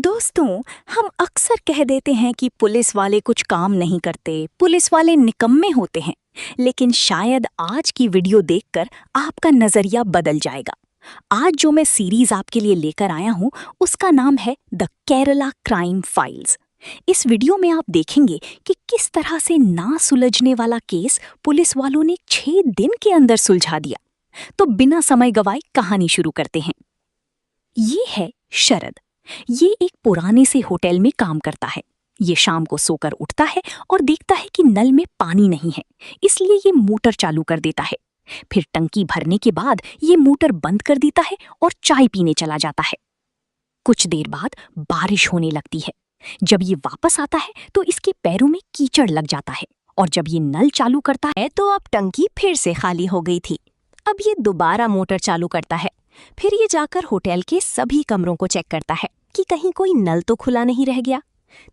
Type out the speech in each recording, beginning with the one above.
दोस्तों, हम अक्सर कह देते हैं कि पुलिस वाले कुछ काम नहीं करते, पुलिस वाले निकम्मे होते हैं। लेकिन शायद आज की वीडियो देखकर आपका नजरिया बदल जाएगा। आज जो मैं सीरीज आपके लिए लेकर आया हूं, उसका नाम है द केरला क्राइम फाइल्स। इस वीडियो में आप देखेंगे कि किस तरह से ना सुलझने वाला केस पुलिस वालों ने 6 दिन के अंदर सुलझा दिया। तो बिना समय गवाए कहानी शुरू करते हैं। ये है शरद। ये एक पुराने से होटल में काम करता है। ये शाम को सोकर उठता है और देखता है कि नल में पानी नहीं है, इसलिए ये मोटर चालू कर देता है। फिर टंकी भरने के बाद ये मोटर बंद कर देता है और चाय पीने चला जाता है। कुछ देर बाद बारिश होने लगती है। जब ये वापस आता है तो इसके पैरों में कीचड़ लग जाता है और जब ये नल चालू करता है तो अब टंकी फिर से खाली हो गई थी। अब ये दोबारा मोटर चालू करता है। फिर ये जाकर होटल के सभी कमरों को चेक करता है कि कहीं कोई नल तो खुला नहीं रह गया।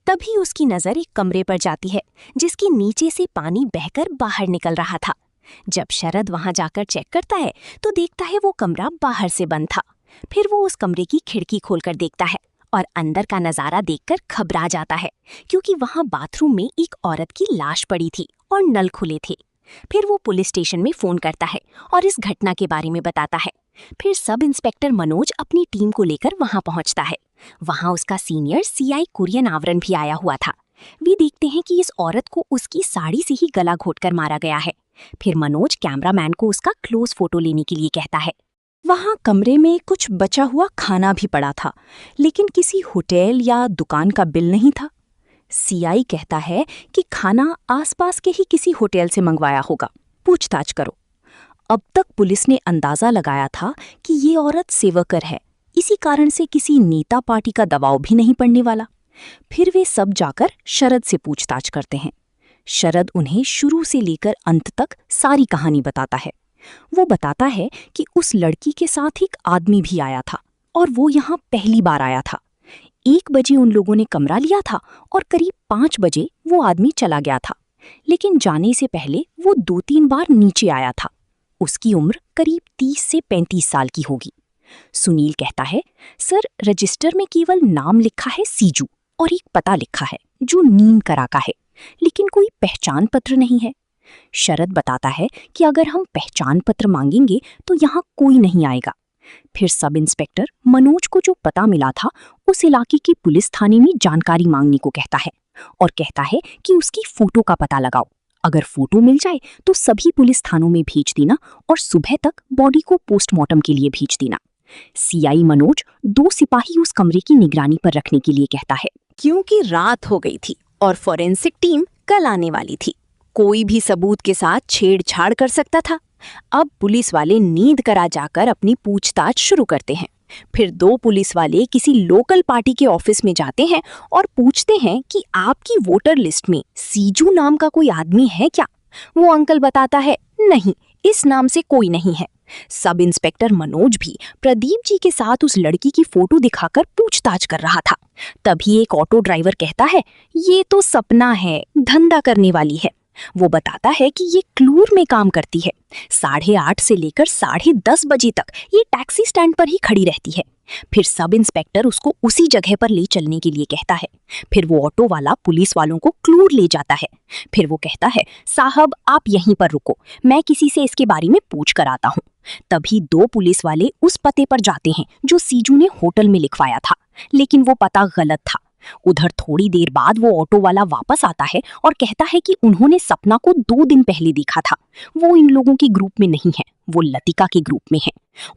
तभी उसकी नजर एक कमरे पर जाती है जिसके नीचे से पानी बहकर बाहर निकल रहा था। जब शरद वहां जाकर चेक करता है तो देखता है वो कमरा बाहर से बंद था। फिर वो उस कमरे की खिड़की खोलकर देखता है और अंदर का नजारा देखकर घबरा जाता है, क्योंकि वहां बाथरूम में एक औरत की लाश पड़ी थी और नल खुले थे। फिर वो पुलिस स्टेशन में फोन करता है और इस घटना के बारे में बताता है। फिर सब इंस्पेक्टर मनोज अपनी टीम को लेकर वहां पहुंचता है। वहां उसका सीनियर सीआई कुरियन आवरण भी आया हुआ था। वे देखते हैं कि इस औरत को उसकी साड़ी से ही गला घोटकर मारा गया है। फिर मनोज कैमरामैन को उसका क्लोज फोटो लेने के लिए कहता है। वहां कमरे में कुछ बचा हुआ खाना भी पड़ा था, लेकिन किसी होटल या दुकान का बिल नहीं था। सीआई कहता है कि खाना आसपास के ही किसी होटल से मंगवाया होगा, पूछताछ करो। अब तक पुलिस ने अंदाजा लगाया था कि ये औरत सेवकर है, इसी कारण से किसी नेता पार्टी का दबाव भी नहीं पड़ने वाला। फिर वे सब जाकर शरद से पूछताछ करते हैं। शरद उन्हें शुरू से लेकर अंत तक सारी कहानी बताता है। वो बताता है कि उस लड़की के साथ एक आदमी भी आया था और वो यहाँ पहली बार आया था। 1 बजे उन लोगों ने कमरा लिया था और करीब 5 बजे वो आदमी चला गया था, लेकिन जाने से पहले वो 2-3 बार नीचे आया था। उसकी उम्र करीब 30 से 35 साल की होगी। सुनील कहता है, सर रजिस्टर में केवल नाम लिखा है सीजू और एक पता लिखा है जो नीम करा का है, लेकिन कोई पहचान पत्र नहीं है। शरद बताता है कि अगर हम पहचान पत्र मांगेंगे तो यहाँ कोई नहीं आएगा। फिर सब इंस्पेक्टर मनोज को जो पता मिला था उस इलाके के पुलिस थाने में जानकारी मांगने को कहता है और कहता है कि उसकी फोटो का पता लगाओ। अगर फोटो मिल जाए तो सभी पुलिस थानों में भेज देना और सुबह तक बॉडी को पोस्टमार्टम के लिए भेज देना। सीआई मनोज 2 सिपाही उस कमरे की निगरानी पर रखने के लिए कहता है, क्योंकि रात हो गई थी और फोरेंसिक टीम कल आने वाली थी। कोई भी सबूत के साथ छेड़छाड़ कर सकता था। अब पुलिस वाले नींद करा जाकर अपनी पूछताछ शुरू करते हैं। फिर 2 पुलिस वाले किसी लोकल पार्टी के ऑफिस में जाते हैं और पूछते हैं कि आपकी वोटर लिस्ट में सीजू नाम का कोई आदमी है क्या? वो अंकल बताता है, नहीं, इस नाम से कोई नहीं है। सब इंस्पेक्टर मनोज भी प्रदीप जी के साथ उस लड़की की फोटो दिखाकर पूछताछ कर रहा था। तभी एक ऑटो ड्राइवर कहता है, ये तो सपना है, धंधा करने वाली है। वो बताता है कि ये क्लूर में काम करती है। 8:30 से लेकर 10:30 बजे तक ये टैक्सी स्टैंड पर ही खड़ी रहती है। फिर सब इंस्पेक्टर उसको उसी जगह पर ले चलने के लिए कहता है। फिर वो ऑटो वाला पुलिस वालों को क्लूर ले जाता है। फिर वो कहता है, साहब आप यहीं पर रुको, मैं किसी से इसके बारे में पूछ कर आता हूँ। तभी 2 पुलिस वाले उस पते पर जाते हैं जो सीजू ने होटल में लिखवाया था, लेकिन वो पता गलत था। उधर थोड़ी देर बाद वो ऑटो वाला वापस आता है और कहता है कि उन्होंने सपना को 2 दिन पहले देखा था। वो इन लोगों के ग्रुप में नहीं है, वो लतिका के ग्रुप में है।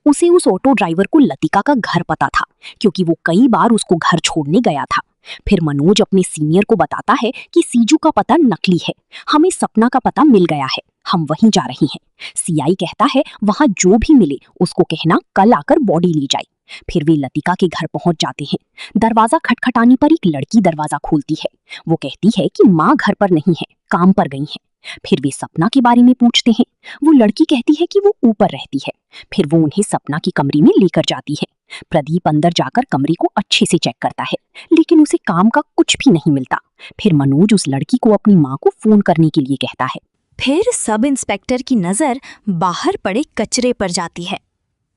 उसे उस ऑटो ड्राइवर को लतिका का घर पता था, क्योंकि वो कई बार उसको घर छोड़ने गया था। फिर मनोज अपने सीनियर को बताता है कि सीजू का पता नकली है, हमें सपना का पता मिल गया है, हम वहीं जा रहे हैं। सीआई कहता है, वहां जो भी मिले उसको कहना कल आकर बॉडी ली जाए। फिर वे लतिका के घर पहुंच जाते हैं। दरवाजा खटखटाने पर एक लड़की दरवाजा खोलती है। वो कहती है कि माँ घर पर नहीं है, काम पर गई है। फिर वे सपना के बारे में पूछते हैं। वो लड़की कहती है कि वो ऊपर रहती है। फिर वो उन्हें सपना की कमरे में लेकर जाती है। प्रदीप अंदर जाकर कमरे को अच्छे से चेक करता है, लेकिन उसे काम का कुछ भी नहीं मिलता। फिर मनोज उस लड़की को अपनी माँ को फोन करने के लिए कहता है। फिर सब इंस्पेक्टर की नजर बाहर पड़े कचरे पर जाती है।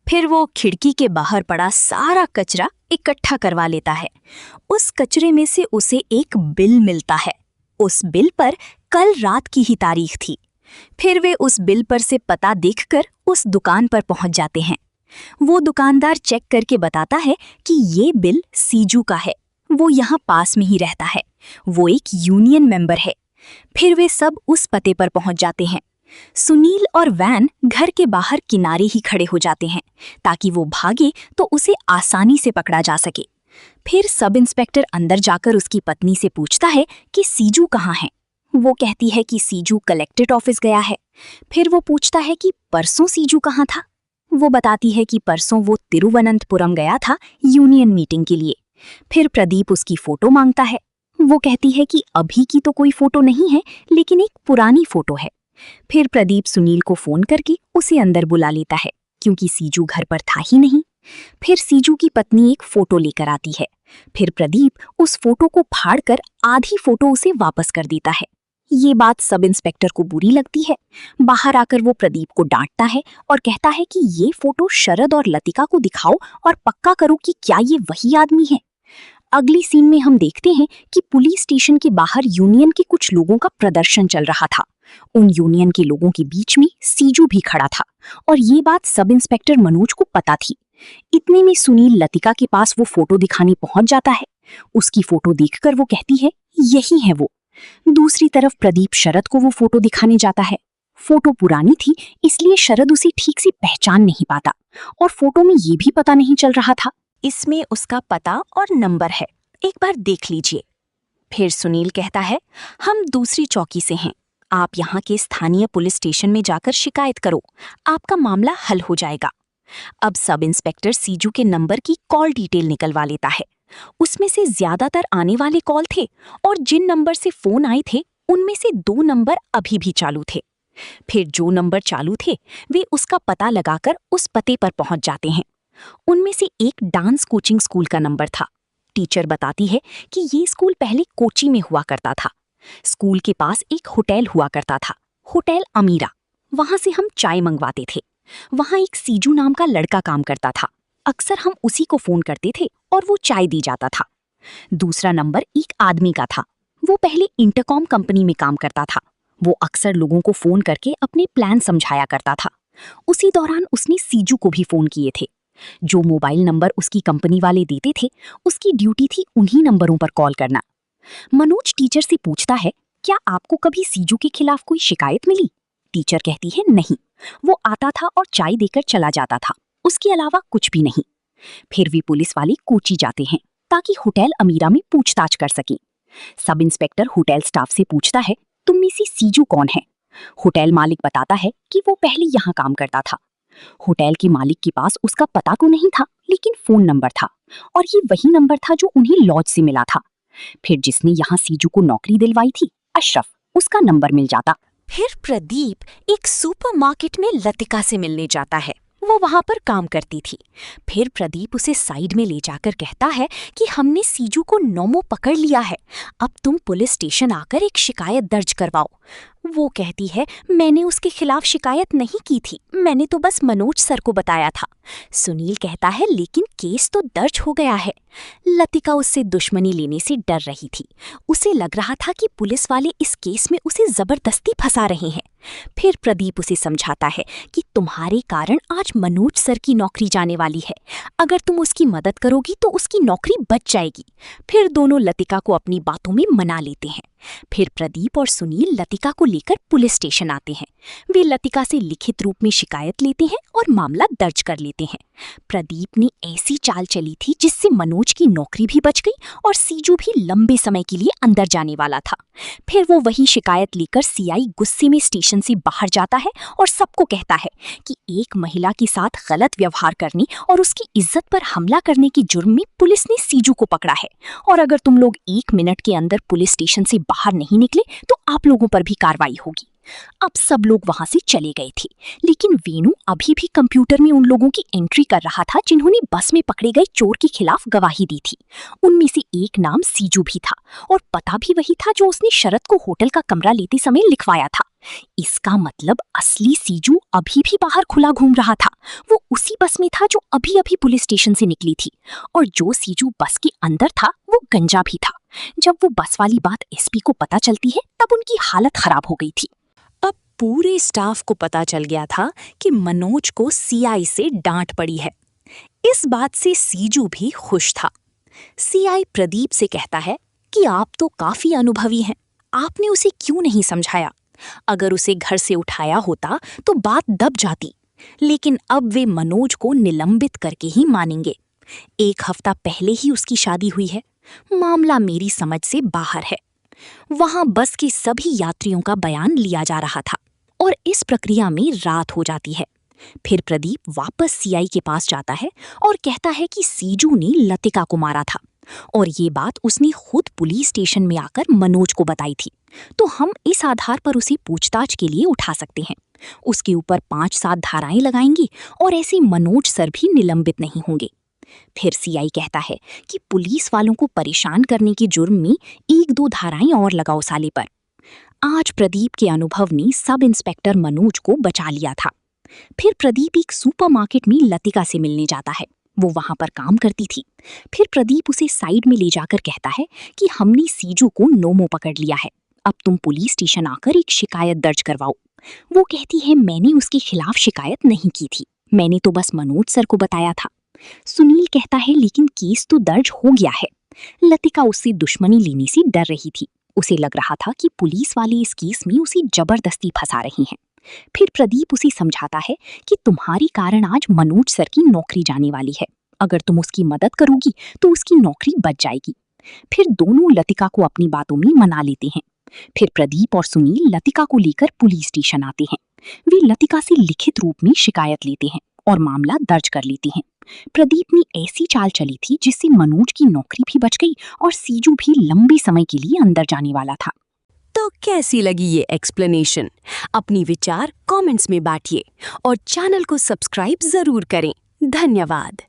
फिर वो खिड़की के बाहर पड़ा सारा कचरा इकट्ठा करवा लेता है। उस कचरे में से उसे एक बिल मिलता है। उस बिल पर कल रात की ही तारीख थी। फिर वे उस बिल पर से पता देखकर उस दुकान पर पहुंच जाते हैं। वो दुकानदार चेक करके बताता है कि ये बिल सीजू का है। वो यहाँ पास में ही रहता है। वो एक यूनियन मेंबर है। फिर वे सब उस पते पर पहुंच जाते हैं। सुनील और वैन घर के बाहर किनारे ही खड़े हो जाते हैं ताकि वो भागे तो उसे आसानी से पकड़ा जा सके। फिर सब इंस्पेक्टर अंदर जाकर उसकी पत्नी से पूछता है कि सीजू कहाँ है। वो कहती है कि सीजू कलेक्ट्रेट ऑफिस गया है। फिर वो पूछता है कि परसों सीजू कहाँ था। वो बताती है कि परसों वो तिरुवनंतपुरम गया था यूनियन मीटिंग के लिए। फिर प्रदीप उसकी फोटो मांगता है। वो कहती है कि अभी की तो कोई फोटो नहीं है, लेकिन एक पुरानी फोटो है। फिर प्रदीप सुनील को फोन करके उसे अंदर बुला लेता है क्योंकि सीजू घर पर था ही नहीं। फिर सीजू की पत्नी एक फोटो लेकर आती है। फिर प्रदीप उस फोटो को फाड़कर आधी फोटो उसे वापस कर देता है। ये बात सब इंस्पेक्टर को बुरी लगती है। बाहर आकर वो प्रदीप को डांटता है और कहता है कि ये फोटो शरद और लतिका को दिखाओ और पक्का करो कि क्या ये वही आदमी है। अगली सीन में हम देखते हैं कि पुलिस स्टेशन के बाहर यूनियन के कुछ लोगों का प्रदर्शन चल रहा था। उन यूनियन के लोगों के बीच में सीजू भी खड़ा था और ये बात सब इंस्पेक्टर मनोज को पता थी। इतने में सुनील लतिका के पास वो फोटो दिखाने पहुंच जाता है। उसकी फोटो देखकर वो कहती है यही है वो। दूसरी तरफ प्रदीप शरद को वो फोटो दिखाने जाता है। फोटो पुरानी थी इसलिए शरद उसे ठीक से पहचान नहीं पाता और फोटो में ये भी पता नहीं चल रहा था इसमें उसका पता और नंबर है, एक बार देख लीजिए। फिर सुनील कहता है हम दूसरी चौकी से हैं, आप यहाँ के स्थानीय पुलिस स्टेशन में जाकर शिकायत करो, आपका मामला हल हो जाएगा। अब सब इंस्पेक्टर सीजू के नंबर की कॉल डिटेल निकलवा लेता है। उसमें से ज्यादातर आने वाले कॉल थे और जिन नंबर से फोन आए थे उनमें से 2 नंबर अभी भी चालू थे। फिर जो नंबर चालू थे वे उसका पता लगाकर उस पते पर पहुंच जाते हैं। उनमें से एक डांस कोचिंग स्कूल का नंबर था। टीचर बताती है कि ये स्कूल पहले कोची में हुआ करता था। स्कूल के पास एक होटल हुआ करता था, होटल अमीरा। वहां से हम चाय मंगवाते थे। वहां एक सीजू नाम का लड़का काम करता था। अक्सर हम उसी को फोन करते थे और वो चाय दी जाता था। दूसरा नंबर एक आदमी का था। वो पहले इंटरकॉम कंपनी में काम करता था। वो अक्सर लोगों को फोन करके अपने प्लान समझाया करता था। उसी दौरान उसने सीजू को भी फोन किए थे। जो मोबाइल नंबर उसकी कंपनी वाले देते थे उसकी ड्यूटी थी उन्हीं नंबरों पर कॉल करना। मनोज टीचर से पूछता है क्या आपको कभी सीजू के खिलाफ कोई शिकायत मिली। टीचर कहती है नहीं, वो आता था और चाय देकर चला जाता था, उसके अलावा कुछ भी नहीं। फिर भी पुलिस वाले कोची जाते हैं ताकि होटल अमीरा में पूछताछ कर सकें। सब इंस्पेक्टर होटल स्टाफ से पूछता है तुम में से सीजू कौन है। होटल मालिक बताता है कि वो पहले यहाँ काम करता था। होटल के मालिक के पास उसका पता तो नहीं था लेकिन फोन नंबर था और ये वही नंबर था जो उन्हें लॉज से मिला था। फिर जिसने यहाँ सीजू को नौकरी दिलवाई थी, अशरफ, उसका नंबर मिल जाता। फिर प्रदीप एक सुपरमार्केट में लतिका से मिलने जाता है। वो वहां पर काम करती थी। फिर प्रदीप उसे साइड में ले जाकर कहता है कि हमने सीजू को नौमो पकड़ लिया है, अब तुम पुलिस स्टेशन आकर एक शिकायत दर्ज करवाओ। वो कहती है मैंने उसके खिलाफ शिकायत नहीं की थी, मैंने तो बस मनोज सर को बताया था। सुनील कहता है लेकिन केस तो दर्ज हो गया है। लतिका उससे दुश्मनी लेने से डर रही थी। उसे लग रहा था कि पुलिस वाले इस केस में उसे जबरदस्ती फंसा रहे हैं। फिर प्रदीप उसे समझाता है कि तुम्हारे कारण आज मनोज सर की नौकरी जाने वाली है, अगर तुम उसकी मदद करोगी तो उसकी नौकरी बच जाएगी। फिर दोनों लतिका को अपनी बातों में मना लेते हैं। फिर प्रदीप और सुनील लतिका को लेकर पुलिस स्टेशन आते हैं। वे लतिका से लिखित रूप में शिकायत लेते हैं और मामला दर्ज कर लेते हैं। प्रदीप ने ऐसी चाल चली थी जिससे मनोज की नौकरी भी बच गई और सीजू भी लंबे समय के लिए अंदर जाने वाला था। फिर वो वही शिकायत लेकर सीआई गुस्से में स्टेशन से बाहर जाता है और सबको कहता है कि एक महिला के साथ गलत व्यवहार करने और उसकी इज्जत पर हमला करने के जुर्म में पुलिस ने सीजू को पकड़ा है और अगर तुम लोग 1 मिनट के अंदर पुलिस स्टेशन से बाहर नहीं निकले तो आप लोगों पर भी कार्रवाई होगी। अब सब लोग वहां से चले गए थे, लेकिन वेणु अभी भी कंप्यूटर में उन लोगों की एंट्री कर रहा था जिन्होंने बस में पकड़े गए चोर के खिलाफ गवाही दी थी। उनमें से एक नाम सीजू भी था और पता भी वही था जो उसने शरद को होटल का कमरा लेते समय लिखवाया था। इसका मतलब असली सीजू अभी भी बाहर खुला घूम रहा था। वो उसी बस में था जो अभी अभी पुलिस स्टेशन से निकली थी, और जो सीजू बस के अंदर था वो गंजा भी था। जब वो बस वाली बात एसपी को पता चलती है तब उनकी हालत खराब हो गई थी। अब पूरे स्टाफ को पता चल गया था कि मनोज को सीआई से डांट पड़ी है। इस बात से सीजू भी खुश था। सीआई प्रदीप से कहता है कि आप तो काफी अनुभवी हैं, आपने उसे क्यों नहीं समझाया? अगर उसे घर से उठाया होता तो बात दब जाती, लेकिन अब वे मनोज को निलंबित करके ही मानेंगे। 1 हफ्ता पहले ही उसकी शादी हुई है, मामला मेरी समझ से बाहर है। वहां बस के सभी यात्रियों का बयान लिया जा रहा था और इस प्रक्रिया में रात हो जाती है। फिर प्रदीप वापस सीआई के पास जाता है और कहता है कि सीजू ने लतिका को मारा था और ये बात उसने खुद पुलिस स्टेशन में आकर मनोज को बताई थी, तो हम इस आधार पर उसे पूछताछ के लिए उठा सकते हैं। उसके ऊपर 5-7 धाराएं लगाएंगी और ऐसे मनोज सर भी निलंबित नहीं होंगे। फिर सीआई कहता है कि पुलिस वालों को परेशान करने के जुर्म में 1-2 धाराएं और लगाओ साले पर। आज प्रदीप के अनुभव ने सब इंस्पेक्टर मनोज को बचा लिया था। फिर प्रदीप एक सुपरमार्केट में लतिका से मिलने जाता है, वो वहां पर काम करती थी। फिर प्रदीप उसे साइड में ले जाकर कहता है कि हमने सीजू को नोमो पकड़ लिया है, अब तुम पुलिस स्टेशन आकर एक शिकायत दर्ज करवाओ। वो कहती है मैंने उसके खिलाफ शिकायत नहीं की थी, मैंने तो बस मनोज सर को बताया था। सुनील कहता है लेकिन केस तो दर्ज हो गया है। लतिका उससे दुश्मनी लेने से डर रही थी, उसे लग रहा था कि पुलिस वाले इस केस में उसे जबरदस्ती फंसा रही हैं। फिर प्रदीप उसे समझाता है कि तुम्हारी कारण आज मनोज सर की नौकरी जाने वाली है, अगर तुम उसकी मदद करोगी तो उसकी नौकरी बच जाएगी। फिर दोनों लतिका को अपनी बातों में मना लेते हैं। फिर प्रदीप और सुनील लतिका को लेकर पुलिस स्टेशन आते हैं। वे लतिका से लिखित रूप में शिकायत लेते हैं और मामला दर्ज कर लेते हैं। प्रदीप ने ऐसी चाल चली थी जिससे मनोज की नौकरी भी बच गई और सीजू भी लंबे समय के लिए अंदर जाने वाला था। तो कैसी लगी ये एक्सप्लेनेशन? अपनी विचार कमेंट्स में बांटिए और चैनल को सब्सक्राइब जरूर करें। धन्यवाद।